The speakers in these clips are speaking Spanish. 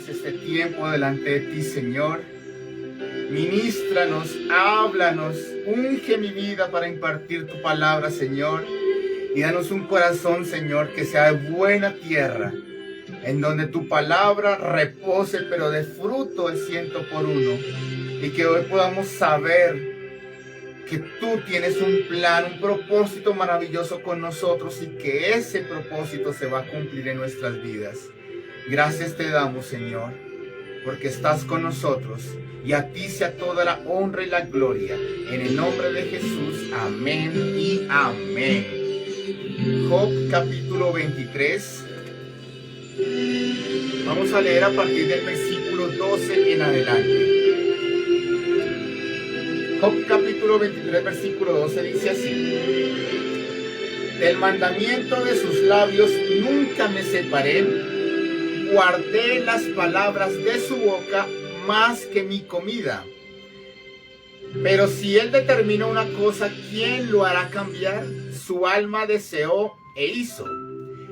ponemos este tiempo delante de ti, Señor. Ministranos, háblanos, unge mi vida para impartir tu palabra, Señor. Y danos un corazón, Señor, que sea de buena tierra, en donde tu palabra repose, pero de fruto el 100 por 1. Y que hoy podamos saber que tú tienes un plan, un propósito maravilloso con nosotros y que ese propósito se va a cumplir en nuestras vidas. Gracias te damos, Señor, porque estás con nosotros y a ti sea toda la honra y la gloria. En el nombre de Jesús, amén y amén. Job capítulo 23. Vamos a leer a partir del versículo 12 en adelante. Job capítulo 23, versículo 12 dice así: Del mandamiento de sus labios nunca me separé, guardé las palabras de su boca más que mi comida. Pero si él determina una cosa, ¿quién lo hará cambiar? Su alma deseó e hizo.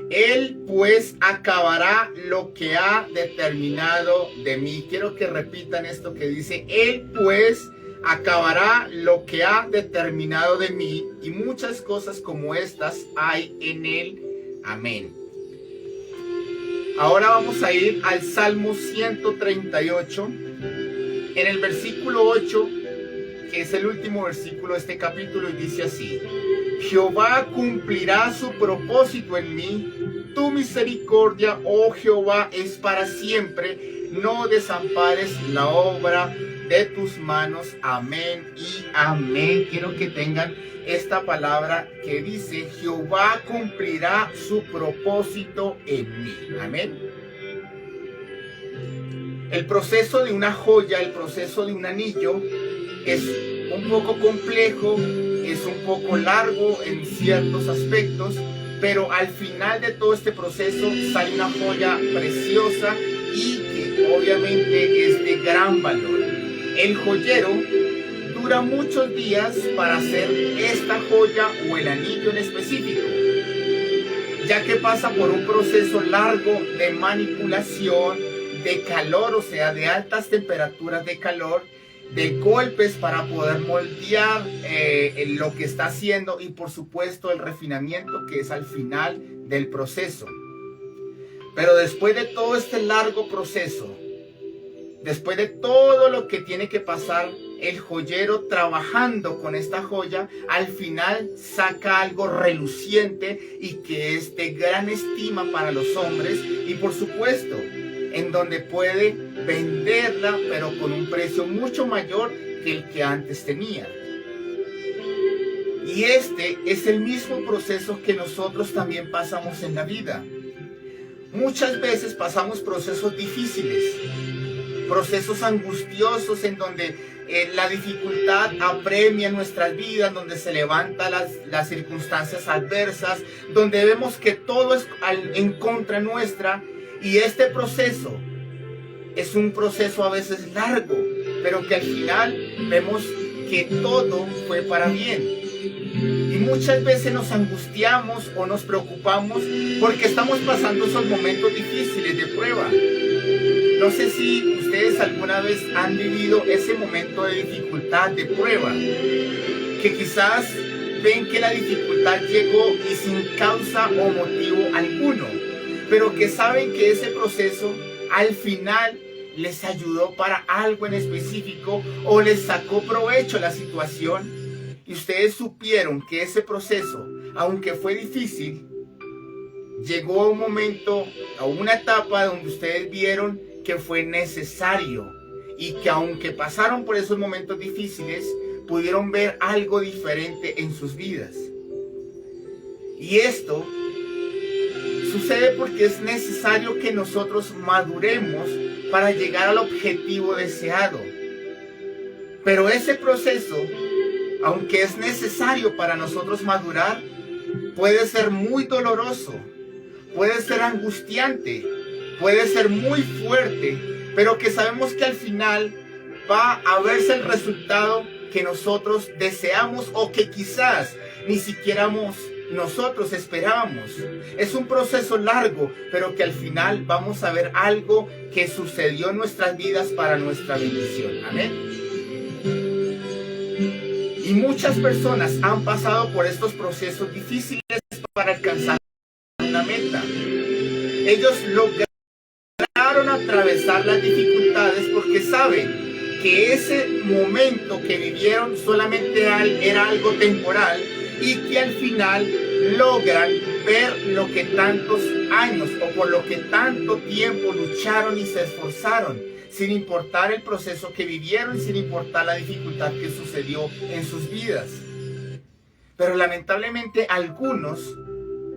Él pues acabará lo que ha determinado de mí. Quiero que repitan esto que dice: Él pues acabará lo que ha determinado de mí, y muchas cosas como estas hay en él. Amén. Ahora vamos a ir al Salmo 138, en el versículo 8, que es el último versículo de este capítulo, y dice así: Jehová cumplirá su propósito en mí, tu misericordia, oh Jehová, es para siempre, no desampares la obra de tus manos. Amén y amén. Quiero que tengan esta palabra que dice: Jehová cumplirá su propósito en mí. Amén. El proceso de una joya, el proceso de un anillo, es un poco complejo, es un poco largo en ciertos aspectos, pero al final de todo este proceso sale una joya preciosa y que obviamente es de gran valor. El joyero dura muchos días para hacer esta joya o el anillo en específico, ya que pasa por un proceso largo de manipulación, de calor, o sea, de altas temperaturas de calor, de golpes para poder moldear lo que está haciendo, y por supuesto el refinamiento, que es al final del proceso. Pero después de todo este largo proceso, después de todo lo que tiene que pasar el joyero trabajando con esta joya, al final saca algo reluciente y que es de gran estima para los hombres, y por supuesto en donde puede venderla, pero con un precio mucho mayor que el que antes tenía. Y este es el mismo proceso que nosotros también pasamos en la vida. Muchas veces pasamos procesos difíciles, procesos angustiosos, en donde la dificultad apremia nuestras vidas, donde se levantan las circunstancias adversas, donde vemos que todo es en contra nuestra. Y este proceso es un proceso a veces largo, pero que al final vemos que todo fue para bien. Y muchas veces nos angustiamos o nos preocupamos porque estamos pasando esos momentos difíciles de prueba. No sé si ustedes alguna vez han vivido ese momento de dificultad, de prueba, que quizás ven que la dificultad llegó y sin causa o motivo alguno, pero que saben que ese proceso al final les ayudó para algo en específico o les sacó provecho a la situación, y ustedes supieron que ese proceso, aunque fue difícil, llegó a un momento, a una etapa donde ustedes vieron que fue necesario, y que aunque pasaron por esos momentos difíciles, pudieron ver algo diferente en sus vidas. Y esto sucede porque es necesario que nosotros maduremos para llegar al objetivo deseado. Pero ese proceso, aunque es necesario para nosotros madurar, puede ser muy doloroso, puede ser angustiante, puede ser muy fuerte, pero que sabemos que al final va a verse el resultado que nosotros deseamos, o que quizás ni siquiera nosotros esperábamos. Es un proceso largo, pero que al final vamos a ver algo que sucedió en nuestras vidas para nuestra bendición. Amén. Y muchas personas han pasado por estos procesos difíciles para alcanzar una meta. Ellos lograron atravesar las dificultades porque saben que ese momento que vivieron solamente era algo temporal y que al final logran ver lo que tantos años o por lo que tanto tiempo lucharon y se esforzaron, sin importar el proceso que vivieron, sin importar la dificultad que sucedió en sus vidas. Pero lamentablemente algunos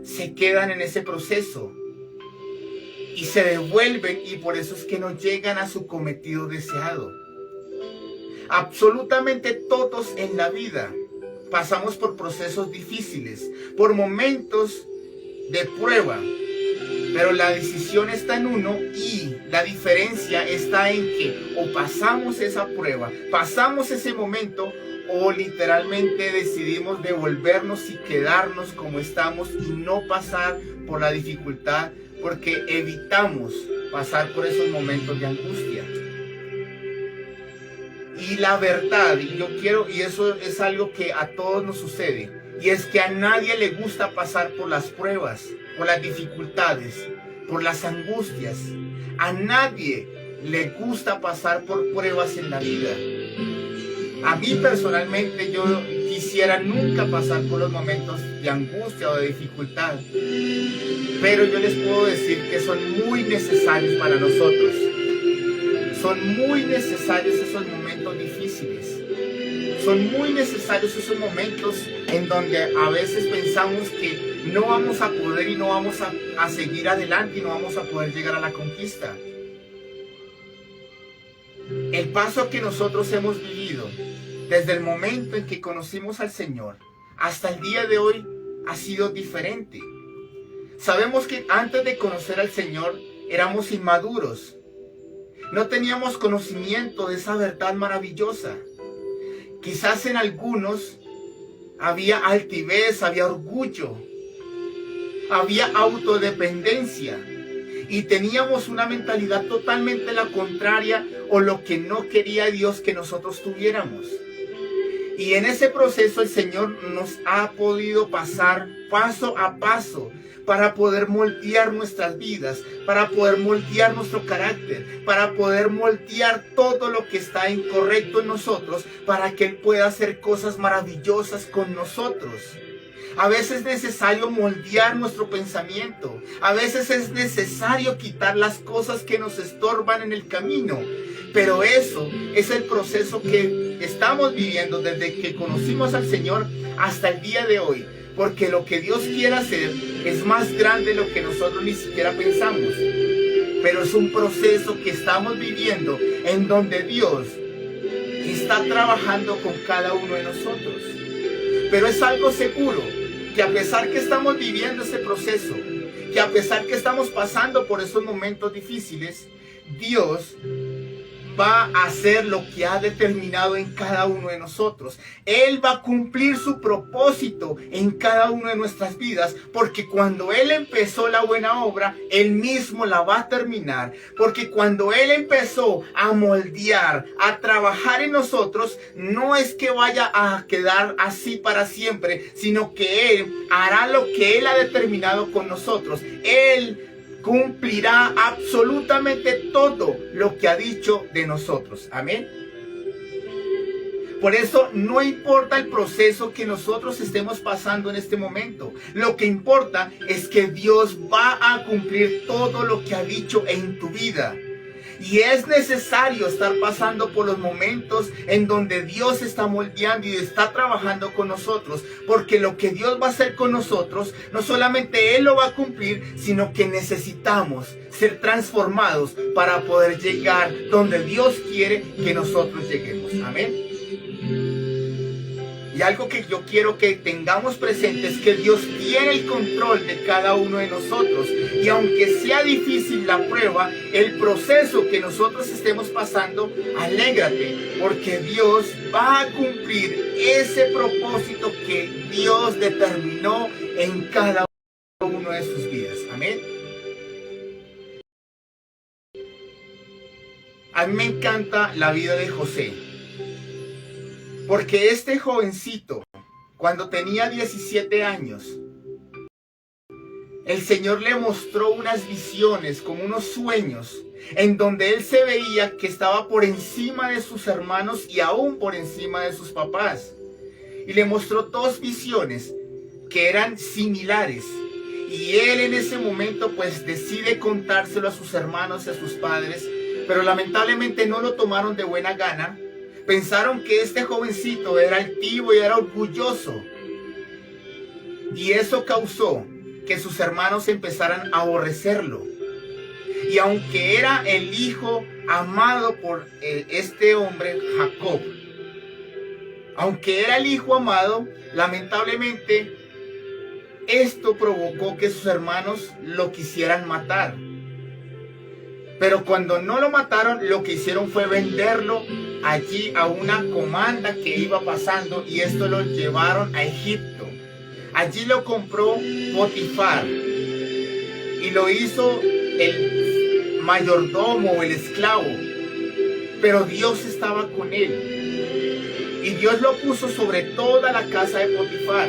se quedan en ese proceso y se devuelven, y por eso es que no llegan a su cometido deseado. Absolutamente todos en la vida pasamos por procesos difíciles, por momentos de prueba, pero la decisión está en uno y la diferencia está en que o pasamos esa prueba, pasamos ese momento, o literalmente decidimos devolvernos y quedarnos como estamos y no pasar por la dificultad, porque evitamos pasar por esos momentos de angustia. Y la verdad, y eso es algo que a todos nos sucede, y es que a nadie le gusta pasar por las pruebas, por las dificultades, por las angustias. A nadie le gusta pasar por pruebas en la vida. A mí personalmente yo quisiera nunca pasar por los momentos de angustia o de dificultad, pero yo les puedo decir que son muy necesarios para nosotros. Son muy necesarios esos momentos difíciles. Son muy necesarios esos momentos en donde a veces pensamos que no vamos a poder y no vamos a seguir adelante y no vamos a poder llegar a la conquista. El paso que nosotros hemos vivido desde el momento en que conocimos al Señor hasta el día de hoy ha sido diferente. Sabemos que antes de conocer al Señor éramos inmaduros. No teníamos conocimiento de esa verdad maravillosa. Quizás en algunos había altivez, había orgullo, había autodependencia y teníamos una mentalidad totalmente la contraria o lo que no quería Dios que nosotros tuviéramos. Y en ese proceso el Señor nos ha podido pasar paso a paso para poder moldear nuestras vidas, para poder moldear nuestro carácter, para poder moldear todo lo que está incorrecto en nosotros, para que Él pueda hacer cosas maravillosas con nosotros. A veces es necesario moldear nuestro pensamiento. A veces es necesario quitar las cosas que nos estorban en el camino. Pero eso es el proceso que estamos viviendo desde que conocimos al Señor hasta el día de hoy. Porque lo que Dios quiere hacer es más grande de lo que nosotros ni siquiera pensamos. Pero es un proceso que estamos viviendo en donde Dios está trabajando con cada uno de nosotros. Pero es algo seguro, que a pesar que estamos viviendo ese proceso, que a pesar que estamos pasando por esos momentos difíciles, Dios va a hacer lo que ha determinado en cada uno de nosotros. Él va a cumplir su propósito en cada una de nuestras vidas, porque cuando Él empezó la buena obra, Él mismo la va a terminar. Porque cuando Él empezó a moldear, a trabajar en nosotros, no es que vaya a quedar así para siempre, sino que Él hará lo que Él ha determinado con nosotros. Él cumplirá absolutamente todo lo que ha dicho de nosotros. Amén. Por eso no importa el proceso que nosotros estemos pasando en este momento. Lo que importa es que Dios va a cumplir todo lo que ha dicho en tu vida. Y es necesario estar pasando por los momentos en donde Dios está moldeando y está trabajando con nosotros. Porque lo que Dios va a hacer con nosotros, no solamente Él lo va a cumplir, sino que necesitamos ser transformados para poder llegar donde Dios quiere que nosotros lleguemos. Amén. Y algo que yo quiero que tengamos presente es que Dios tiene el control de cada uno de nosotros. Y aunque sea difícil la prueba, el proceso que nosotros estemos pasando, alégrate, porque Dios va a cumplir ese propósito que Dios determinó en cada uno de sus vidas. Amén. A mí me encanta la vida de José, porque este jovencito, cuando tenía 17 años, el Señor le mostró unas visiones, como unos sueños, en donde él se veía que estaba por encima de sus hermanos y aún por encima de sus papás. Y le mostró dos visiones que eran similares. Y él en ese momento pues decide contárselo a sus hermanos y a sus padres, pero lamentablemente no lo tomaron de buena gana. Pensaron que este jovencito era altivo y era orgulloso. Y eso causó que sus hermanos empezaran a aborrecerlo. Y aunque era el hijo amado por este hombre, Jacob, aunque era el hijo amado, lamentablemente esto provocó que sus hermanos lo quisieran matar. Pero cuando no lo mataron, lo que hicieron fue venderlo allí a una comanda que iba pasando, y esto lo llevaron a Egipto. Allí lo compró Potifar y lo hizo el mayordomo o el esclavo. Pero Dios estaba con él y Dios lo puso sobre toda la casa de Potifar.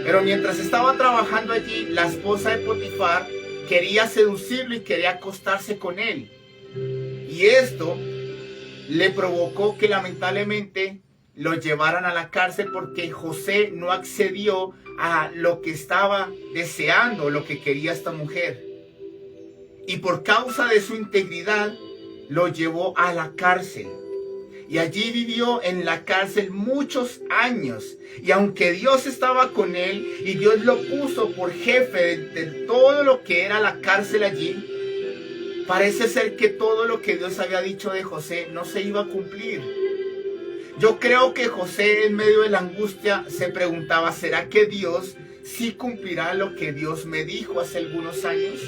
Pero mientras estaba trabajando allí, la esposa de Potifar quería seducirlo y quería acostarse con él. Y esto le provocó que lamentablemente lo llevaran a la cárcel, porque José no accedió a lo que estaba deseando, lo que quería esta mujer. Y por causa de su integridad, lo llevó a la cárcel. Y allí vivió en la cárcel muchos años. Y aunque Dios estaba con él y Dios lo puso por jefe de todo lo que era la cárcel allí, parece ser que todo lo que Dios había dicho de José no se iba a cumplir. Yo creo que José, en medio de la angustia, se preguntaba, ¿será que Dios sí cumplirá lo que Dios me dijo hace algunos años?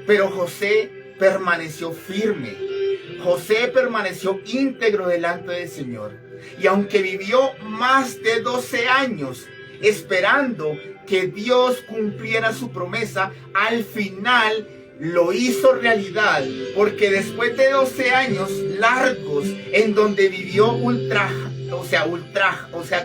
Pero José permaneció firme. José permaneció íntegro delante del Señor. Y aunque vivió más de 12 años esperando que Dios cumpliera su promesa, al final lo hizo realidad, porque después de 12 años largos en donde vivió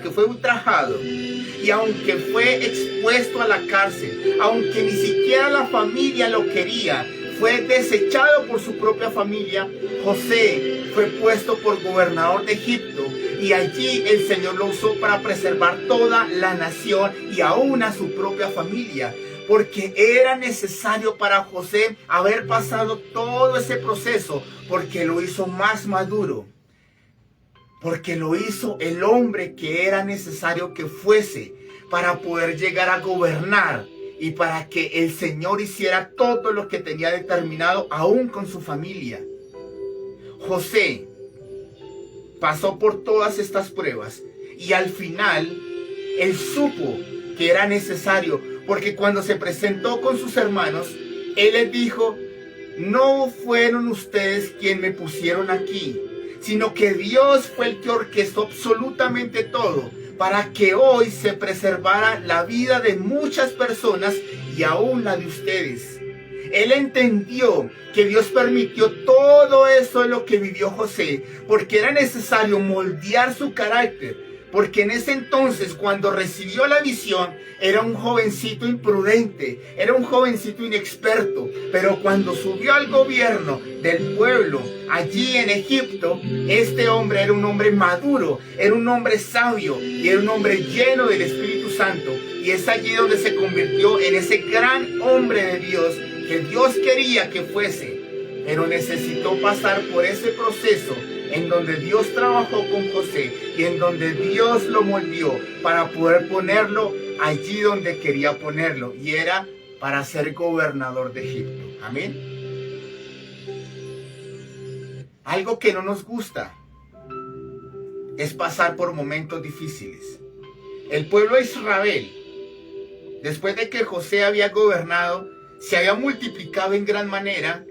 que fue ultrajado, y aunque fue expuesto a la cárcel, aunque ni siquiera la familia lo quería, fue desechado por su propia familia, José fue puesto por gobernador de Egipto, y allí el Señor lo usó para preservar toda la nación y aún a su propia familia. Porque era necesario para José haber pasado todo ese proceso, porque lo hizo más maduro, porque lo hizo el hombre que era necesario que fuese para poder llegar a gobernar y para que el Señor hiciera todo lo que tenía determinado, aún con su familia. José pasó por todas estas pruebas y al final él supo que era necesario, porque cuando se presentó con sus hermanos, él les dijo, no fueron ustedes quienes me pusieron aquí, sino que Dios fue el que orquestó absolutamente todo para que hoy se preservara la vida de muchas personas y aún la de ustedes. Él entendió que Dios permitió todo eso en lo que vivió José, porque era necesario moldear su carácter. Porque en ese entonces, cuando recibió la visión, era un jovencito imprudente, era un jovencito inexperto. Pero cuando subió al gobierno del pueblo, allí en Egipto, este hombre era un hombre maduro, era un hombre sabio y era un hombre lleno del Espíritu Santo. Y es allí donde se convirtió en ese gran hombre de Dios que Dios quería que fuese. Pero necesitó pasar por ese proceso en donde Dios trabajó con José y en donde Dios lo moldeó para poder ponerlo allí donde quería ponerlo, y era para ser gobernador de Egipto. Amén. Algo que no nos gusta es pasar por momentos difíciles. El pueblo de Israel, después de que José había gobernado, se había multiplicado en gran manera,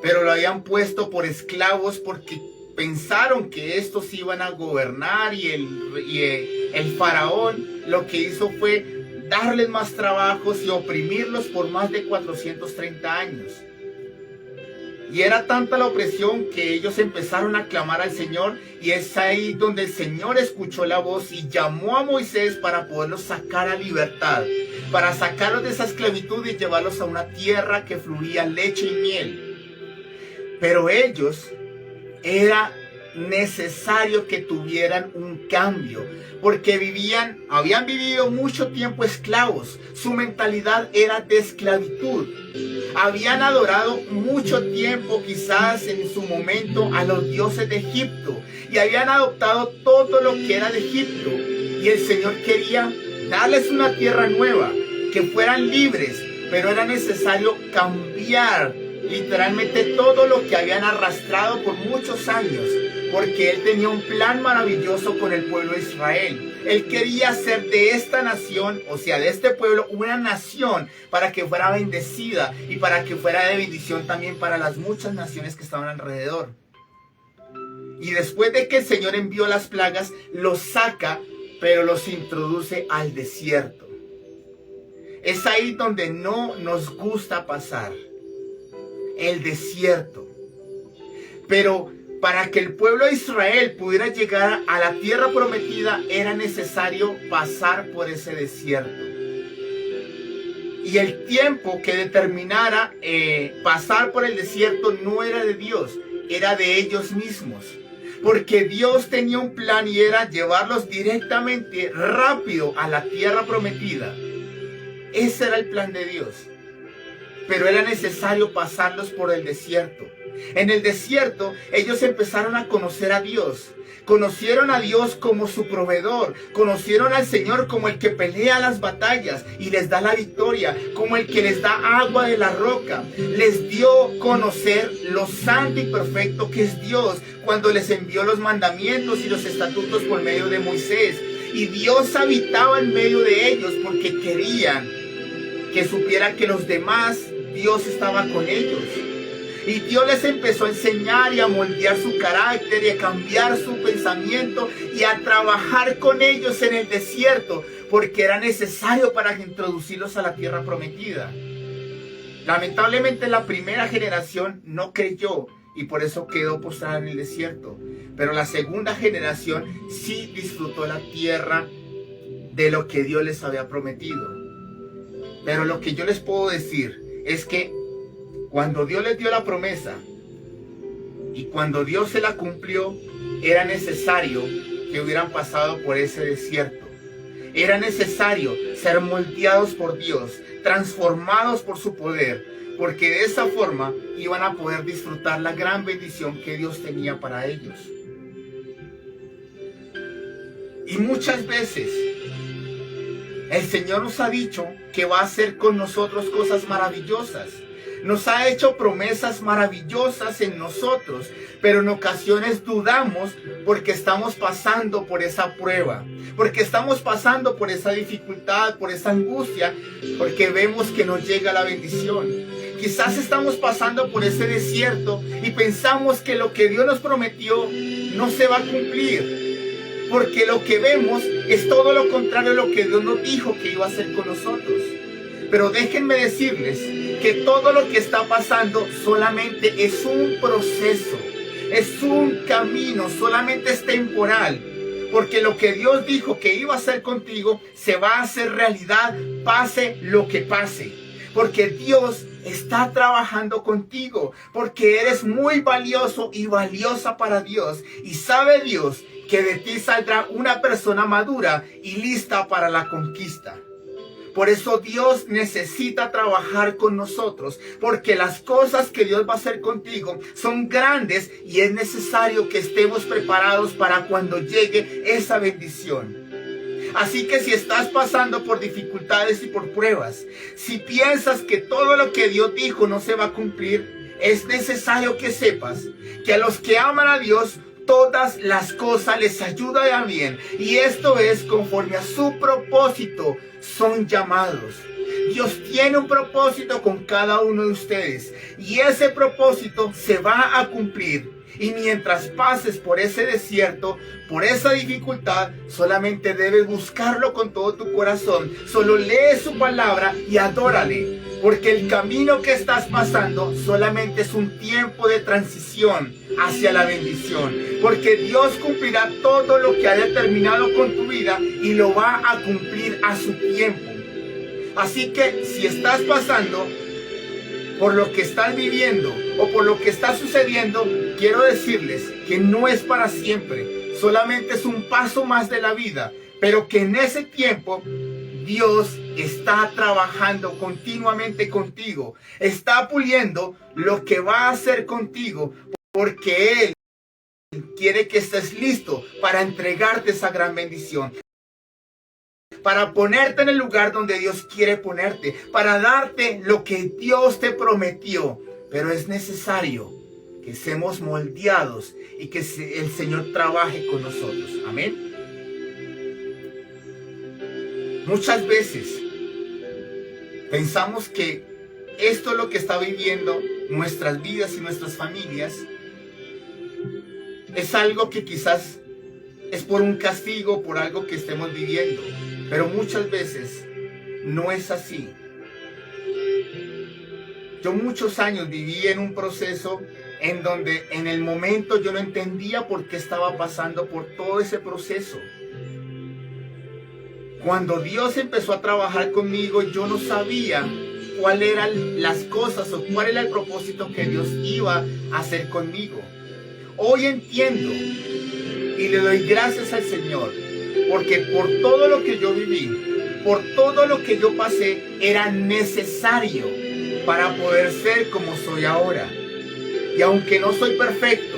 pero lo habían puesto por esclavos porque pensaron que estos iban a gobernar, y el faraón lo que hizo fue darles más trabajos y oprimirlos por más de 430 años. Y era tanta la opresión que ellos empezaron a clamar al Señor, y es ahí donde el Señor escuchó la voz y llamó a Moisés para poderlos sacar a libertad, para sacarlos de esa esclavitud y llevarlos a una tierra que fluía leche y miel. Pero ellos, era necesario que tuvieran un cambio, porque habían vivido mucho tiempo esclavos. Su mentalidad era de esclavitud. Habían adorado mucho tiempo, quizás en su momento, a los dioses de Egipto, y habían adoptado todo lo que era de Egipto. Y el Señor quería darles una tierra nueva, que fueran libres, pero era necesario cambiar literalmente todo lo que habían arrastrado por muchos años, porque Él tenía un plan maravilloso con el pueblo de Israel. Él quería hacer de esta nación, o sea, de este pueblo, una nación para que fuera bendecida y para que fuera de bendición también para las muchas naciones que estaban alrededor. Y después de que el Señor envió las plagas, los saca, pero los introduce al desierto. Es ahí donde no nos gusta pasar, el desierto. Pero para que el pueblo de Israel pudiera llegar a la tierra prometida, era necesario pasar por ese desierto. Y el tiempo que determinara pasar por el desierto no era de Dios, era de ellos mismos. Porque Dios tenía un plan, y era llevarlos directamente, rápido, a la tierra prometida. Ese era el plan de Dios. Pero era necesario pasarlos por el desierto. En el desierto ellos empezaron a conocer a Dios. Conocieron a Dios como su proveedor. Conocieron al Señor como el que pelea las batallas y les da la victoria, como el que les da agua de la roca. Les dio conocer lo santo y perfecto que es Dios, cuando les envió los mandamientos y los estatutos por medio de Moisés. Y Dios habitaba en medio de ellos porque querían que supieran que los demás, Dios estaba con ellos. Y Dios les empezó a enseñar y a moldear su carácter y a cambiar su pensamiento y a trabajar con ellos en el desierto, porque era necesario para introducirlos a la tierra prometida. Lamentablemente la primera generación no creyó y por eso quedó postrada en el desierto. Pero la segunda generación sí disfrutó la tierra de lo que Dios les había prometido. Pero lo que yo les puedo decir es que cuando Dios les dio la promesa y cuando Dios se la cumplió, era necesario que hubieran pasado por ese desierto. Era necesario ser moldeados por Dios, transformados por su poder, porque de esa forma iban a poder disfrutar la gran bendición que Dios tenía para ellos. Y muchas veces el Señor nos ha dicho que va a hacer con nosotros cosas maravillosas. Nos ha hecho promesas maravillosas en nosotros, pero en ocasiones dudamos porque estamos pasando por esa prueba, porque estamos pasando por esa dificultad, por esa angustia, porque vemos que no llega la bendición. Quizás estamos pasando por ese desierto y pensamos que lo que Dios nos prometió no se va a cumplir, porque lo que vemos es todo lo contrario a lo que Dios nos dijo que iba a hacer con nosotros. Pero déjenme decirles que todo lo que está pasando solamente es un proceso, es un camino, solamente es temporal. Porque lo que Dios dijo que iba a hacer contigo se va a hacer realidad, pase lo que pase. Porque Dios está trabajando contigo, porque eres muy valioso y valiosa para Dios. Y sabe Dios que de ti saldrá una persona madura y lista para la conquista. Por eso Dios necesita trabajar con nosotros, porque las cosas que Dios va a hacer contigo son grandes y es necesario que estemos preparados para cuando llegue esa bendición. Así que si estás pasando por dificultades y por pruebas, si piensas que todo lo que Dios dijo no se va a cumplir, es necesario que sepas que a los que aman a Dios, todas las cosas les ayudan a bien, y esto es conforme a su propósito son llamados. Dios tiene un propósito con cada uno de ustedes, y ese propósito se va a cumplir. Y mientras pases por ese desierto, por esa dificultad, solamente debes buscarlo con todo tu corazón. Solo lee su palabra y adórale, porque el camino que estás pasando solamente es un tiempo de transición hacia la bendición, porque Dios cumplirá todo lo que ha determinado con tu vida y lo va a cumplir a su tiempo. Así que si estás pasando por lo que están viviendo o por lo que está sucediendo, quiero decirles que no es para siempre, solamente es un paso más de la vida, pero que en ese tiempo Dios está trabajando continuamente contigo, está puliendo lo que va a hacer contigo, porque Él quiere que estés listo para entregarte esa gran bendición, para ponerte en el lugar donde Dios quiere ponerte, para darte lo que Dios te prometió. Pero es necesario que seamos moldeados y que el Señor trabaje con nosotros. Amén. Muchas veces pensamos que esto es lo que está viviendo nuestras vidas y nuestras familias. Es algo que quizás es por un castigo, por algo que estemos viviendo. Pero muchas veces no es así. Yo muchos años viví en un proceso en donde en el momento yo no entendía por qué estaba pasando por todo ese proceso. Cuando Dios empezó a trabajar conmigo, yo no sabía cuáles eran las cosas o cuál era el propósito que Dios iba a hacer conmigo. Hoy entiendo y le doy gracias al Señor, porque por todo lo que yo viví, por todo lo que yo pasé, era necesario para poder ser como soy ahora. Y aunque no soy perfecto,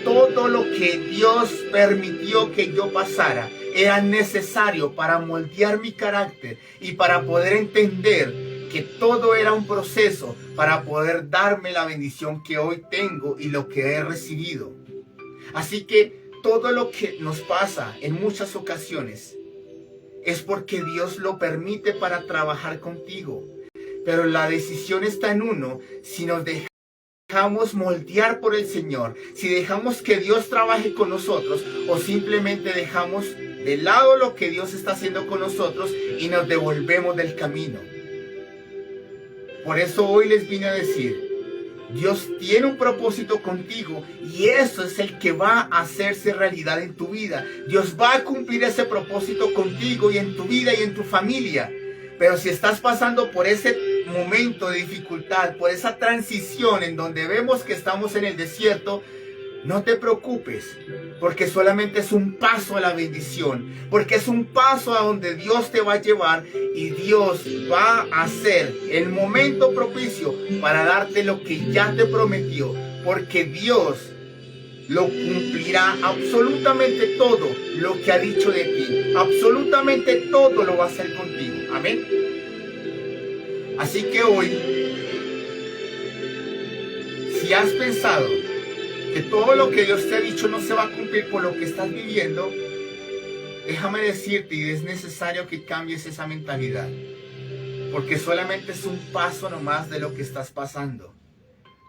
todo lo que Dios permitió que yo pasara era necesario para moldear mi carácter y para poder entender que todo era un proceso para poder darme la bendición que hoy tengo y lo que he recibido. Así que todo lo que nos pasa en muchas ocasiones es porque Dios lo permite para trabajar contigo. Pero la decisión está en uno, si nos dejamos moldear por el Señor, si dejamos que Dios trabaje con nosotros o simplemente dejamos de lado lo que Dios está haciendo con nosotros y nos devolvemos del camino. Por eso hoy les vine a decir, Dios tiene un propósito contigo y eso es el que va a hacerse realidad en tu vida. Dios va a cumplir ese propósito contigo y en tu vida y en tu familia. Pero si estás pasando por ese momento de dificultad, por esa transición en donde vemos que estamos en el desierto, no te preocupes, porque solamente es un paso a la bendición, porque es un paso a donde Dios te va a llevar y Dios va a hacer el momento propicio para darte lo que ya te prometió, porque Dios lo cumplirá absolutamente todo lo que ha dicho de ti, absolutamente todo lo va a hacer contigo. Amén. Así que hoy, si has pensado que todo lo que Dios te ha dicho no se va a cumplir por lo que estás viviendo, déjame decirte, y es necesario que cambies esa mentalidad, porque solamente es un paso nomás de lo que estás pasando.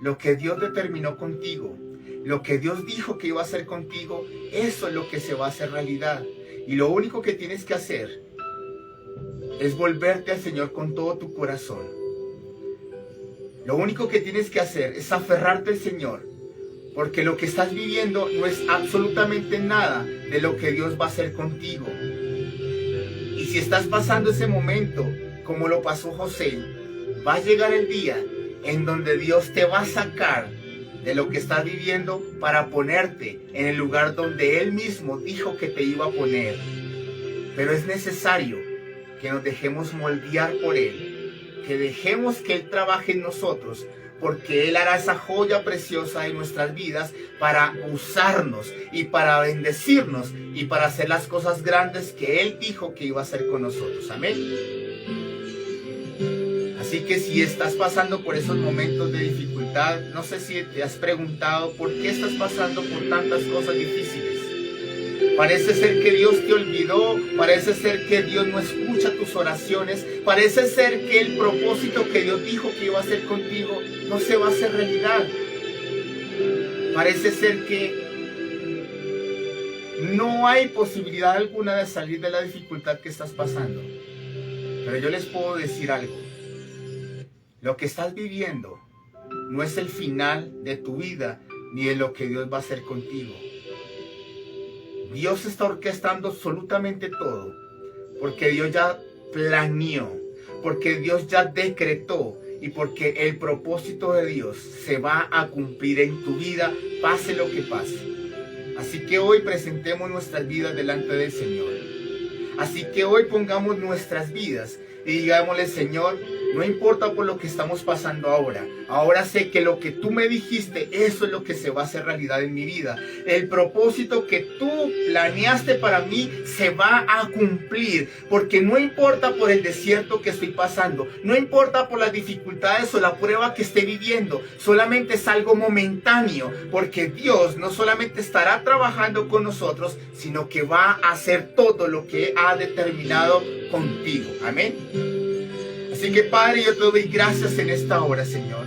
Lo que Dios determinó contigo, lo que Dios dijo que iba a hacer contigo, eso es lo que se va a hacer realidad. Y lo único que tienes que hacer es volverte al Señor con todo tu corazón. Lo único que tienes que hacer es aferrarte al Señor, porque lo que estás viviendo no es absolutamente nada de lo que Dios va a hacer contigo. Y si estás pasando ese momento, como lo pasó José, va a llegar el día en donde Dios te va a sacar de lo que estás viviendo para ponerte en el lugar donde Él mismo dijo que te iba a poner. Pero es necesario que nos dejemos moldear por Él, que dejemos que Él trabaje en nosotros, porque Él hará esa joya preciosa en nuestras vidas para usarnos y para bendecirnos y para hacer las cosas grandes que Él dijo que iba a hacer con nosotros. Amén. Así que si estás pasando por esos momentos de dificultad, no sé si te has preguntado por qué estás pasando por tantas cosas difíciles. Parece ser que Dios te olvidó, parece ser que Dios no escucha tus oraciones, parece ser que el propósito que Dios dijo que iba a hacer contigo no se va a hacer realidad. Parece ser que no hay posibilidad alguna de salir de la dificultad que estás pasando. Pero yo les puedo decir algo. Lo que estás viviendo no es el final de tu vida ni de lo que Dios va a hacer contigo. Dios está orquestando absolutamente todo, porque Dios ya planeó, porque Dios ya decretó y porque el propósito de Dios se va a cumplir en tu vida, pase lo que pase. Así que hoy presentemos nuestras vidas delante del Señor. Así que hoy pongamos nuestras vidas y digámosle: Señor, no importa por lo que estamos pasando ahora. Ahora sé que lo que tú me dijiste, eso es lo que se va a hacer realidad en mi vida. El propósito que tú planeaste para mí se va a cumplir. Porque no importa por el desierto que estoy pasando, no importa por las dificultades o la prueba que esté viviendo, solamente es algo momentáneo. Porque Dios no solamente estará trabajando con nosotros, sino que va a hacer todo lo que ha determinado contigo. Amén. Así que Padre, yo te doy gracias en esta hora, Señor.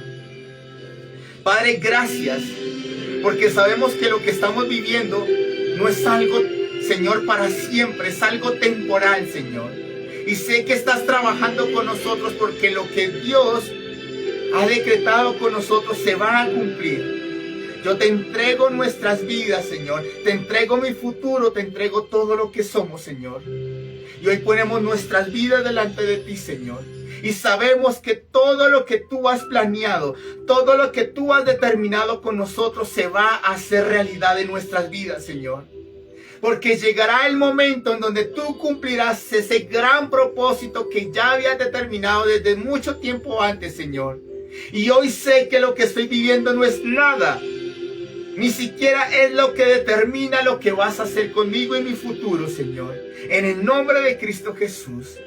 Padre, gracias, porque sabemos que lo que estamos viviendo no es algo, Señor, para siempre, es algo temporal, Señor. Y sé que estás trabajando con nosotros porque lo que Dios ha decretado con nosotros se va a cumplir. Yo te entrego nuestras vidas, Señor. Te entrego mi futuro, te entrego todo lo que somos, Señor. Y hoy ponemos nuestras vidas delante de ti, Señor. Y sabemos que todo lo que tú has planeado, todo lo que tú has determinado con nosotros se va a hacer realidad en nuestras vidas, Señor. Porque llegará el momento en donde tú cumplirás ese gran propósito que ya habías determinado desde mucho tiempo antes, Señor. Y hoy sé que lo que estoy viviendo no es nada. Ni siquiera es lo que determina lo que vas a hacer conmigo en mi futuro, Señor. En el nombre de Cristo Jesús.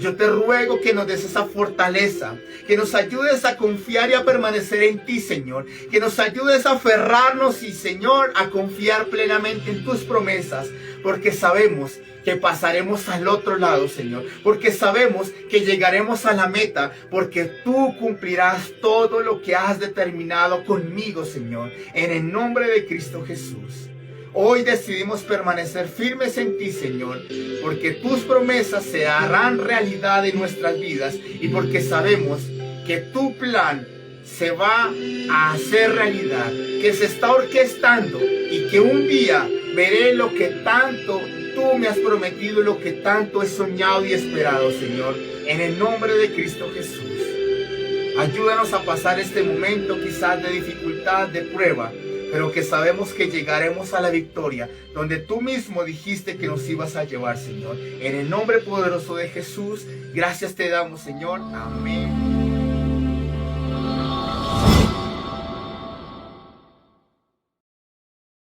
Yo te ruego que nos des esa fortaleza, que nos ayudes a confiar y a permanecer en ti, Señor. Que nos ayudes a aferrarnos y, Señor, a confiar plenamente en tus promesas. Porque sabemos que pasaremos al otro lado, Señor. Porque sabemos que llegaremos a la meta. Porque tú cumplirás todo lo que has determinado conmigo, Señor. En el nombre de Cristo Jesús. Hoy decidimos permanecer firmes en ti, Señor, porque tus promesas se harán realidad en nuestras vidas y porque sabemos que tu plan se va a hacer realidad, que se está orquestando y que un día veré lo que tanto tú me has prometido y lo que tanto he soñado y esperado, Señor, en el nombre de Cristo Jesús. Ayúdanos a pasar este momento quizás de dificultad, de prueba, pero que sabemos que llegaremos a la victoria, donde tú mismo dijiste que nos ibas a llevar, Señor. En el nombre poderoso de Jesús, gracias te damos, Señor. Amén.